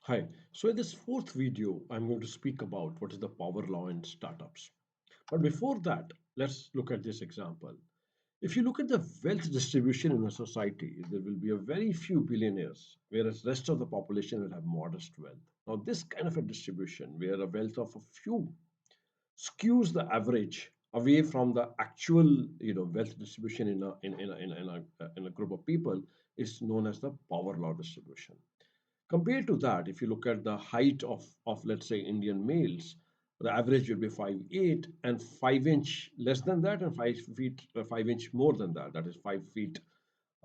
Hi. So in this fourth video, I'm going to speak about what is the power law in startups. But before that, let's look at this example. If you look at the wealth distribution in a society, there will be a very few billionaires, whereas rest of the population will have modest wealth. Now, this kind of a distribution, where a wealth of a few skews the average away from the actual, wealth distribution in a group of people, is known as the power law distribution. Compared to that, if you look at the height of let's say Indian males, the average will be 5'8", and 5 inch less than that, and 5 feet, 5 inch more than that. That is 5 feet,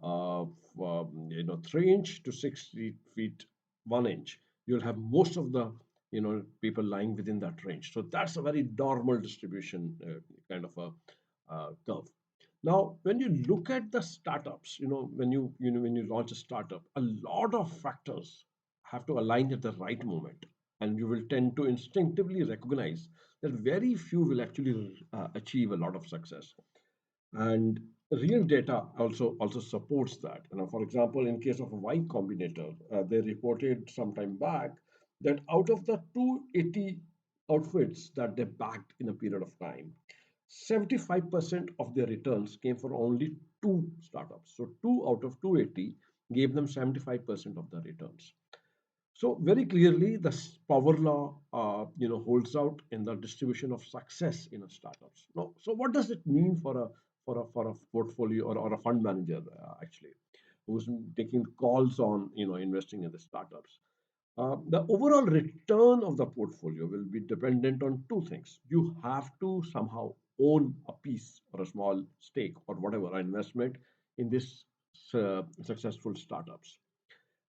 3 inch to 6 feet 1 inch. You'll have most of the people lying within that range. So that's a very normal distribution, kind of a curve. Now, when you look at the startups, when you launch a startup, a lot of factors have to align at the right moment, and you will tend to instinctively recognize that very few will actually achieve a lot of success. And real data also supports that. For example, in case of a Y Combinator, they reported some time back that out of the 280 outfits that they backed in a period of time, 75% of their returns came for only two startups. So two out of 280 gave them 75% of the returns. So very clearly, the power law, holds out in the distribution of success in a startups. Now, so what does it mean for a portfolio, or a fund manager, actually, who's taking calls on investing in the startups? The overall return of the portfolio will be dependent on two things. You have to somehow own a piece or a small stake or whatever investment in this successful startups,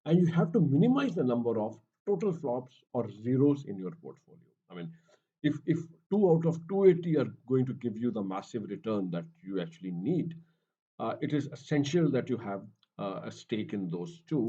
and you have to minimize the number of total flops or zeros in your portfolio. I mean, if two out of 280 are going to give you the massive return that you actually need, it is essential that you have a stake in those two.